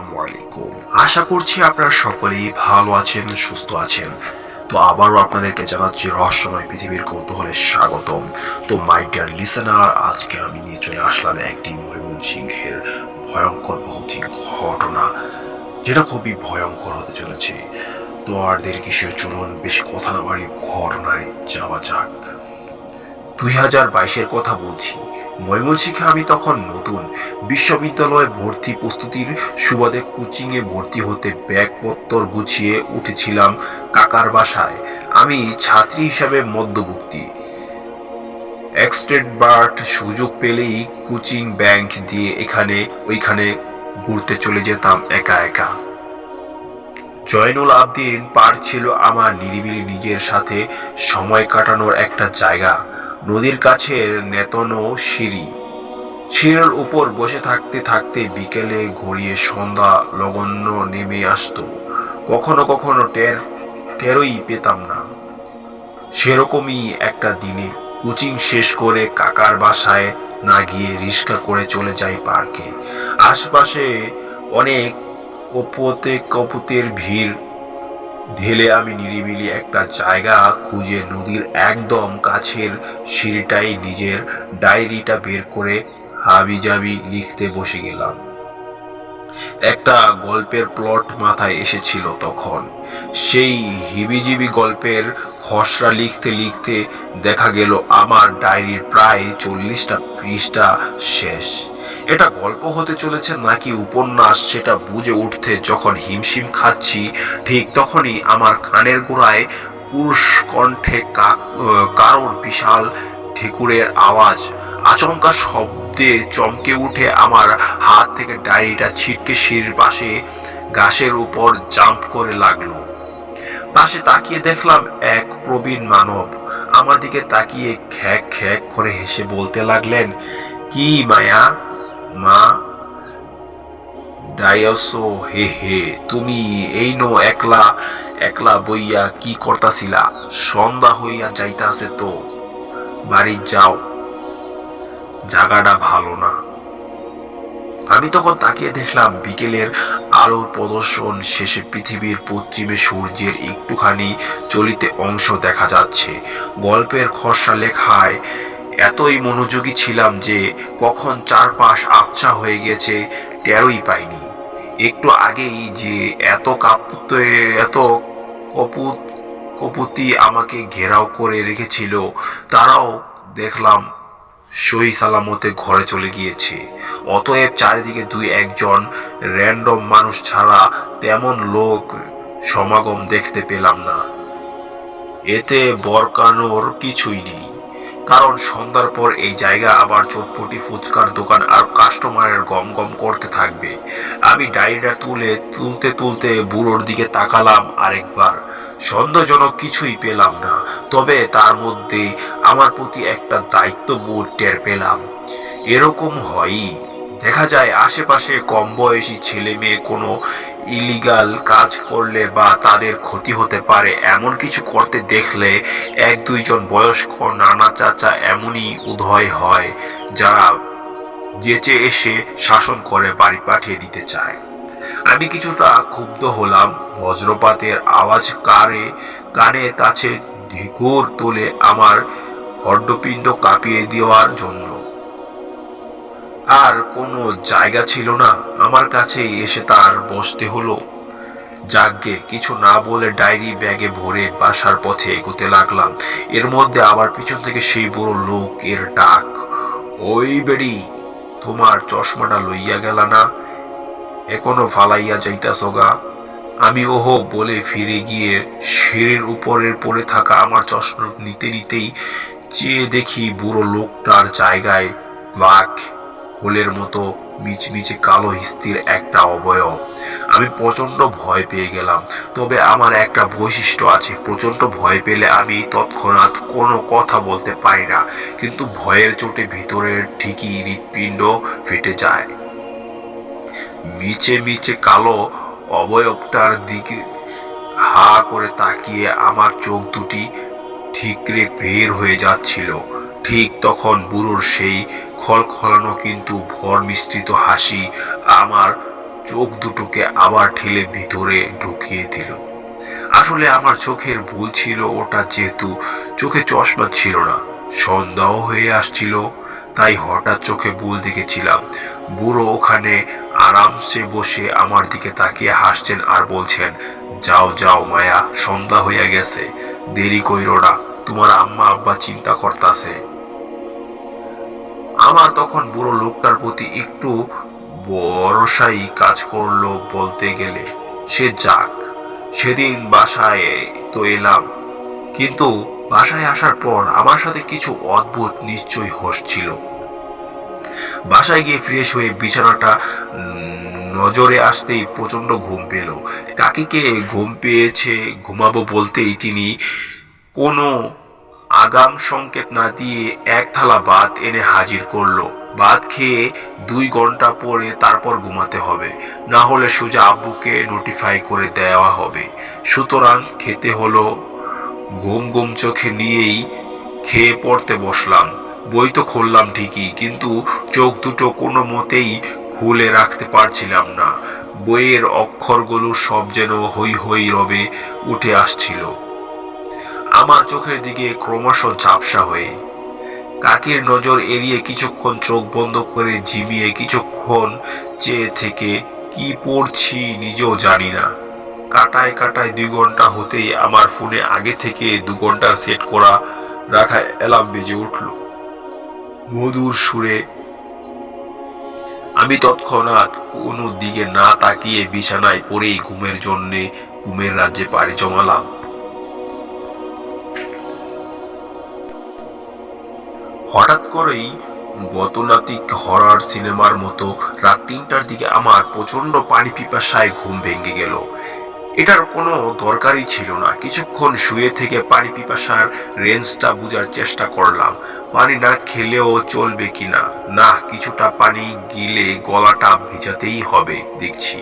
আসসালামু আলাইকুম। আশা করছি আপনারা সকলেই ভালো আছেন, সুস্থ আছেন। তো আবারও আপনাদেরকে জানাচ্ছি রহস্যময় পৃথিবীর কৌতূহলে স্বাগতম। তো মাই ডিয়ার লিসেনার, আজকে আমি নিয়ে চলে আসলাম একটি ময়মনসিংহের ভয়ঙ্কর ভৌতিক ঘটনা, যেটা খুবই ভয়ঙ্কর হতে চলেছে। তো আর দেরি কিসের, চলুন বেশি কথা না বাড়িয়ে ঘটনায় যাওয়া যাক। 2022-এর কথা বলছি। ময়মনসিংহে আমি তখন নতুন বিশ্ববিদ্যালয়ে ভর্তি প্রস্তুতির সুবাদে কোচিং এ ভর্তি হতে ব্যাগপত্তর গুছিয়ে উঠেছিলাম কাকার বাসায়। আমি ছাত্রী হিসাবে মধ্যবর্তী এক্সট্রোভার্ট, সুযোগ পেলেই কোচিং ব্যাংক দিয়ে এখানে ওইখানে ঘুরতে চলে যেতাম একা একা। জয়নুল আবদিন পার্ক ছিল আমার নিরিবিলি নিজের সাথে সময় কাটানোর একটা জায়গা। নদীর কাছের নেতনো সিঁড়ির উপর বসে থাকতে থাকতে বিকেলে গড়িয়ে সন্ধ্যা লগন্য নেমে আসতো। কখনো কখনো টেরই পেতাম না। সেরকমই একটা দিনে কোচিং শেষ করে কাকার বাসায় না গিয়ে রিক্সা করে চলে যাই পার্কে। আশপাশে অনেক কপোতের ভিড় ঢেলে আমি নিরিবিলি একটা জায়গা খুঁজে নদীর একদম কাছের সিঁড়িটায় নিজের ডায়েরিটা বের করে হাবিজাবি লিখতে বসে গেলাম। একটা গল্পের প্লট মাথায় এসেছিল তখন। সেই হিবিজিবি গল্পের খসড়া লিখতে লিখতে দেখা গেল আমার ডায়েরির প্রায় 40টা পৃষ্ঠা শেষ। এটা গল্প হতে চলেছে নাকি উপন্যাস সেটা বুঝে উঠতে যখন হিমশিম খাচ্ছি, ঠিক তখনই আমার কানের গোড়ায় পুরুষ কণ্ঠে কারোর বিশাল ঢেকুরের আওয়াজ। আচমকা শব্দে চমকে উঠে আমার হাত থেকে ডায়েরিটা ছিটকে সিঁড়ির পাশে ঘাসের উপর জাম্প করে লাগলো। পাশে তাকিয়ে দেখলাম এক প্রবীণ মানব আমার দিকে তাকিয়ে খ্যাক খ্যাক করে হেসে বলতে লাগলেন, কি মায়া মা ডায়সো, হে হে, তুমি এই নো একলা একলা বইয়া কি করতাছিলা? সন্ধ্যা হইয়া যাইতাছে তো, বাড়ি যাও, জায়গাটা ভালো না। আমি তখন তাকিয়ে দেখলাম বিকেলের আলোর প্রদর্শন শেষে পৃথিবীর পশ্চিমে সূর্যের একটুখানি চলিতে অংশ দেখা যাচ্ছে। গল্পের খসড়া লেখায় এতই মনোযোগী ছিলাম যে কখন চারপাশ আবছা হয়ে গেছে টেরই পাইনি। একটু আগেই যে এত কপুতি আমাকে ঘেরাও করে রেখেছিল, তারাও দেখলাম সহি সালামতে ঘরে চলে গিয়েছে। অতএব চারিদিকে দুই একজন র্যান্ডম মানুষ ছাড়া তেমন লোক সমাগম দেখতে পেলাম না। এতে বরকানোর কিছুই নেই, কারণ সন্ধ্যার পর এই জায়গা আবার চটপটি ফুচকার দোকান আর কাস্টমারের গম গম করতে থাকবে। আমি ডায়েরিটা তুলতে বুড়োর দিকে তাকালাম আরেকবার। সন্দেহজনক কিছুই পেলাম না, তবে তার মধ্যে আমার প্রতি একটা দায়িত্ববোধ টের পেলাম। এরকম হয়ই, দেখা যায় আশেপাশে কম বয়সী ছেলে মেয়ে কোনো ইলিগাল কাজ করলে বা তাদের ক্ষতি হতে পারে এমন কিছু করতে দেখলে এক দুইজন বয়স্ক নানা চাচা এমনই উদয় হয়, যারা যেচে এসে শাসন করে বাড়ি পাঠিয়ে দিতে চায়। আমি কিছুটা ক্ষুব্ধ হলাম। বজ্রপাতের আওয়াজ কানের কাছে ঢেকুর তোলে আমার হৃৎপিণ্ড কাঁপিয়ে দেওয়ার জন্য। আর কোনো জায়গা ছিল না, আমার কাছে এসে তার বসতে হলো। যাকগে, কিছু না বলে ডায়েরি ব্যাগে ভরে বাসার পথে এগোতে লাগলাম। এর মধ্যে আবার পিছন থেকে সেই বড় লোক এর ডাক, ওই বেড়ি, তোমার চশমাটা লইয়া গেলা না, এখনো ফালাইয়া যাইতাছ গা? আমি ওহো বলে ফিরে গিয়ে সিঁড়ির উপরের পড়ে থাকা আমার চশমা নিতেই চেয়ে দেখি বুড়ো লোকটার জায়গায় ব্ল্যাক হোলের মতো মিচমিচে কালো হিস্তির একটা অবয়ব। আমি প্রচন্ড ভয় পেয়ে গেলাম। তবে আমার একটা বৈশিষ্ট্য আছে, প্রচন্ড ভয় পেলে আমি তৎক্ষণাৎ কোনো কথা বলতে পারি না, কিন্তু ভয়ের চোটে ভিতরের ঠিকই হৃৎপিণ্ড ফেটে যায়। মিচে কালো অবয়বটার দিকে হা করে তাকিয়ে আমার চোখ দুটি ঠিকরে বের হয়ে যাচ্ছিল। ঠিক তখন বুড়োর সেই খলখলানো কিন্তু ভর মিশ্রিত হাসি আমার চোখ দুটোকে আবার ঠেলে ভিতরে ঢুকিয়ে দিল। আসলে আমার চোখের ভুল ছিল ওটা, যেহেতু চোখে চশমা ছিল না, সন্দেহ হয়ে আসছিল, তাই হঠাৎ চোখে ভুল দেখেছিলাম। বুড়ো ওখানে আরামসে বসে আমার দিকে তাকিয়ে হাসছেন আর বলছেন, যাও যাও মায়া, সন্ধ্যা হইয়া গেছে, দেরি কইরো না, তোমার আম্মা আব্বা চিন্তা করতাছে। আমার তখন বুড়ো লোকটার প্রতি একটু ভরসাই কাজ করলো বলতে গেলে। সে যাক, সেদিন বাসায় তো এলাম, কিন্তু বাসায় আসার পর আমার সাথে কিছু অদ্ভুত নিশ্চয়ই হচ্ছিল। বাসায় গিয়ে ফ্রেশ হয়ে বিছানাটা নজরে আসতেই প্রচন্ড ঘুম পেল। কাকিকে ঘুম পেয়েছে ঘুমাবো বলতেই তিনি কোনো আগাম সংকেত না দিয়ে এক থালা ভাত এনে হাজির করলো। ভাত খেয়ে 2 ঘন্টা পরে তারপর ঘুমাতে হবে, না হলে সোজা আব্বুকে নোটিফাই করে দেওয়া হবে। সুতরাং খেতে হলো। ঘুম ঘুম চোখে নিয়েই খেয়ে পড়তে বসলাম। বই তো খুললাম ঠিকই, কিন্তু চোখ দুটো কোনো মতেই খুলে রাখতে পারছিলাম না। বইয়ের অক্ষরগুলো সব যেন হই হই রবে উঠে আসছিল আমার চোখের দিকে ক্রমশ ঝাপসা হয়ে। কাকির নজর এড়িয়ে কিছুক্ষণ চোখ বন্ধ করে ঝিমিয়ে কিছুক্ষণ চেয়ে থেকে কি পড়ছি নিজেও জানি না। কাটায় কাটায় 2 ঘন্টা হতেই আমার ফোনে আগে থেকে 2 ঘন্টা সেট করা রাখা অ্যালার্ম বেজে উঠল মধুর সুরে। আমি তৎক্ষণাৎ কোনো দিকে না তাকিয়ে বিছানায় পড়েই ঘুমের রাজ্যে পাড়ি জমালাম। হঠাৎ করেই গতানুগতিক হরর সিনেমার মতো রাত 3টার দিকে আমার প্রচন্ড পানি পিপাসায় ঘুম ভেঙে গেল। এটার কোনো দরকারই ছিল না। কিছুক্ষণ শুয়ে থেকে পানি পিপাসার রেঞ্জটা বোঝার চেষ্টা করলাম। পানি না খেলেও চলবে কিনা, না কিছুটা পানি গিলে গলাটা ভিজাতেই হবে দেখছি।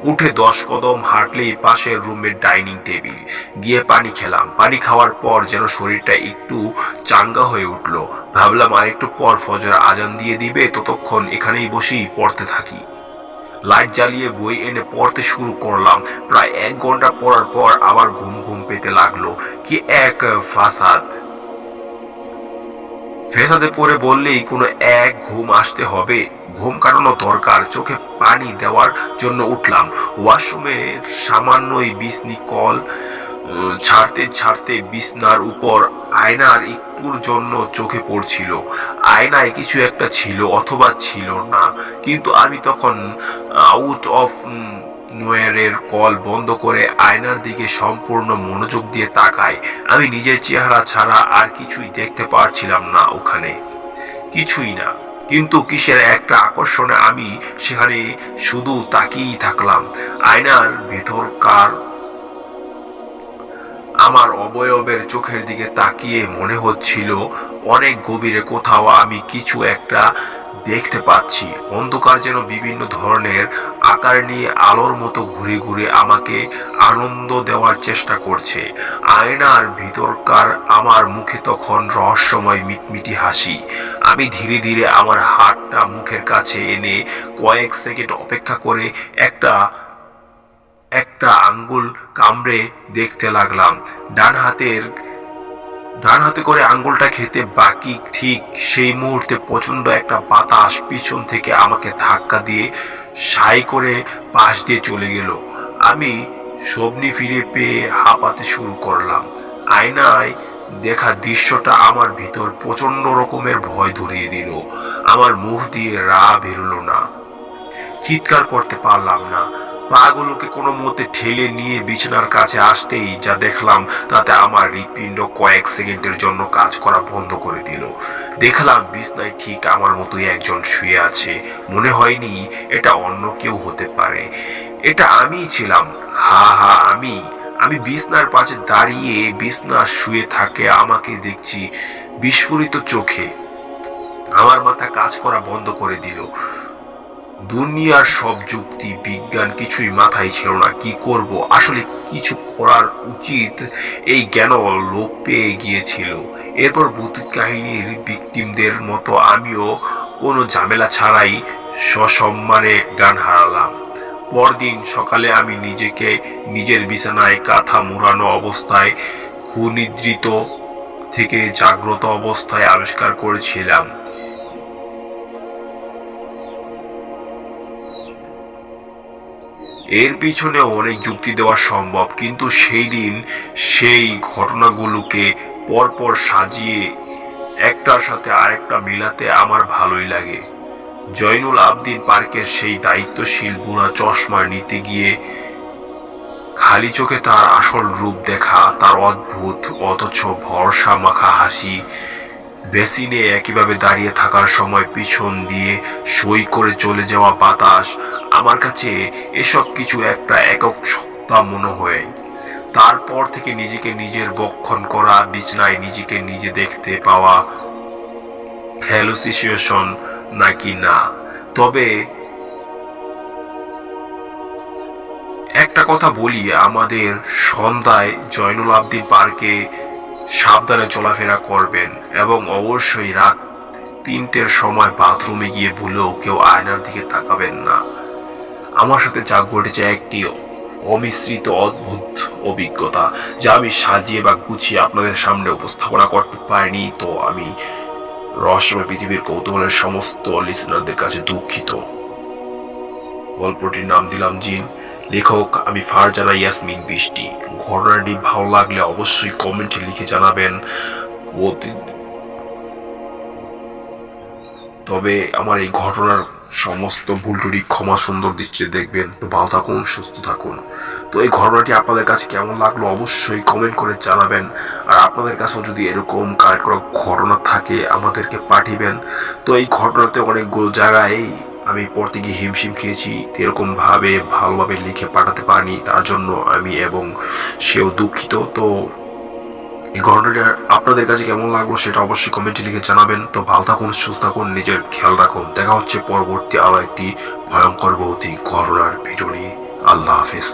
উঠে 10 কদম হাঁটলেই পাশের রুমের ডাইনিং টেবিল, গিয়ে পানি খেলাম। পানি খাওয়ার পর যেন শরীরটা একটু চাঙ্গা হয়ে উঠলো। ভাবলাম আর একটু পর ফজর আজান দিয়ে দিবে, ততক্ষণ এখানেই বসেই পড়তে থাকি। লাইট জ্বালিয়ে বই এনে পড়তে শুরু করলাম। প্রায় 1 ঘন্টা পড়ার পর আবার ঘুম ঘুম পেতে লাগলো। কি এক ফাসাদ! ফেসাদে পড়ে বললেই কোনো এক ঘুম আসতে হবে, ঘুম কাটানো দরকার। চোখে পানি দেওয়ার জন্য উঠলাম। ওয়াশরুমের সামান্যই বিসনি কল ছাড়তে ছাড়তে বিছনার উপর আয়নার একটুর জন্য চোখে পড়ছিল। আয়নায় কিছু একটা ছিল অথবা ছিল না, কিন্তু আমি তখন আউট অফ নোয়ারের কল বন্ধ করে আয়নার দিকে সম্পূর্ণ মনোযোগ দিয়ে তাকাই। আমি নিজের চেহারা ছাড়া আর কিছুই দেখতে পারছিলাম না ওখানে, কিছুই না। কিন্তু কিসের একটা আকর্ষণে আমি সেখানে শুধু তাকিয়েই থাকলাম। আয়নার ভেতরকার আমার অবয়বের চোখের দিকে তাকিয়ে মনে হচ্ছিল অনেক গভীরে কোথাও আমি কিছু একটা দেখতে পাচ্ছি। অন্ধকার যেন বিভিন্ন ধরনের আকার নিয়ে আলোর মতো ঘুরে ঘুরে আমাকে আনন্দ দেওয়ার চেষ্টা করছে। আয়নার ভিতরকার আমার মুখে তখন রহস্যময় মিটমিটি হাসি। আমি ধীরে ধীরে আমার হাতটা মুখের কাছে এনে কয়েক সেকেন্ড অপেক্ষা করে একটা একটা আঙ্গুল কামড়ে দেখতে লাগলাম। ডান হাতে করে আঙ্গুলটা খেতে বাকি ঠিক সেই মুহূর্তে প্রচন্ড একটা বাতাস পিছন থেকে আমাকে ধাক্কা দিয়ে সাই করে পাশ দিয়ে চলে গেল। আমি সবনি ফিরে পেয়ে হাঁপাতে শুরু করলাম। আয়নায় দেখা দৃশ্যটা আমার ভিতর প্রচন্ড রকমের ভয় ধরিয়ে দিল। আমার মুখ দিয়ে রা বেরোলো না, চিৎকার করতে পারলাম না। পাগুলোকে কোনো মতে ঠেলে নিয়ে বিছানার কাছে আসতেই যা দেখলাম তাতে আমার হৃৎপিণ্ড কয়েক সেকেন্ডের জন্য কাজ করা বন্ধ করে দিল। দেখলাম বিছনায় ঠিক আমার মতোই একজন শুয়ে আছে। মনে হয়নি এটা অন্য কেউ হতে পারে, এটা আমিই ছিলাম। হা হা, আমি বিছনার পাশে দাঁড়িয়ে, বিছনা শুয়ে থাকে আমাকে দেখছি বিস্ফোরিত চোখে। আমার মাথা কাজ করা বন্ধ করে দিল। দুনিয়ার সব যুক্তি বিজ্ঞান কিছুই মাথায় ছিল না। কি করব, আসলে কিছু করার উচিত, এই জ্ঞান লোপ পেয়ে গিয়েছিল। এরপর ভৌতিক কাহিনীর ভিকটিমদের মতো আমিও কোনো ঝামেলা ছাড়াই সসম্মানে জ্ঞান হারালাম। পরদিন সকালে আমি নিজেকে নিজের বিছানায় কাঁথা মোড়ানো অবস্থায় সুনিদ্রিত থেকে জাগ্রত অবস্থায় আবিষ্কার করেছিলাম। এর পিছনে অনেক যুক্তি দেওয়া সম্ভব, কিন্তু সেই দিন সেই ঘটনাগুলোকে পরপর সাজিয়ে একটার সাথে আরেকটা মিলাতে আমার ভালোই লাগে। জয়নুল আবদিন পার্কের সেই দায়িত্বশীল বুড়া চশমা নিতে গিয়ে খালি চোখে তার আসল রূপ দেখা, তার অদ্ভুত অথচ ভরসা মাখা হাসি, বেসিনে একইভাবে দাঁড়িয়ে থাকার সময় পিছন দিয়ে সই করে চলে যাওয়া বাতাস, আমার কাছে এসব কিছু একটা একক সত্তা মনে হয়। তারপর থেকে নিজেকে নিজের বক্ষণ করা, বিছানায় নিজেকে নিজে দেখতে পাওয়া হ্যালুসিনেশন নাকি না। তবে একটা কথা বলি, আমাদের সন্ধ্যায় জয়নুল আবদিন পার্কে সাবধানে চলাফেরা করবেন এবং অবশ্যই রাত 3টের সময় বাথরুমে গিয়ে ভুলেও কেউ আয়নার দিকে তাকাবেন না। আমার সাথে যা ঘটেছে একটি অমিশ্রিত অদ্ভুত অভিজ্ঞতা, যা আমি সাজিয়ে বা গুছিয়ে আপনাদের সামনে উপস্থাপনা করতে পারিনি। তো আমি রহস্যময় পৃথিবীর কৌতূহলের সমস্ত লিসনারদের কাছে দুঃখিত। গল্পটির নাম দিলাম জিন। লেখক আমি ফারজানা ইয়াসমিন বৃষ্টি। ঘটনাটি ভালো লাগলে অবশ্যই কমেন্টে লিখে জানাবেন। তবে আমার এই ঘটনার সমস্ত ভুল ত্রুটি ক্ষমা সুন্দর দৃষ্টিতে দেখবেন। তো ভালো থাকুন, সুস্থ থাকুন। তো এই ঘটনাটি আপনাদের কাছে কেমন লাগলো অবশ্যই কমেন্ট করে জানাবেন। আর আপনাদের কাছেও যদি এরকম কার কোনো ঘটনা থাকে আমাদেরকে পাঠিয়েবেন। তো এই ঘটনাতে অনেকগুলো জায়গায় আমি পড়তে গিয়ে হিমশিম খেয়েছি, এরকম ভাবে ভালোভাবে লিখে পাঠাতে পারিনি, তার জন্য আমি এবং সেও দুঃখিত। তো এই ঘটনাটা আপনাদের কাছে কেমন লাগলো সেটা অবশ্যই কমেন্টে লিখে জানাবেন। তো ভালো থাকুন, সুস্থ থাকুন, নিজের খেয়াল রাখুন। দেখা হচ্ছে পরবর্তী আরো একটি ভয়ঙ্কর ভৌতিক ঘটনার ভিডিও নিয়ে। আল্লাহ হাফেজ।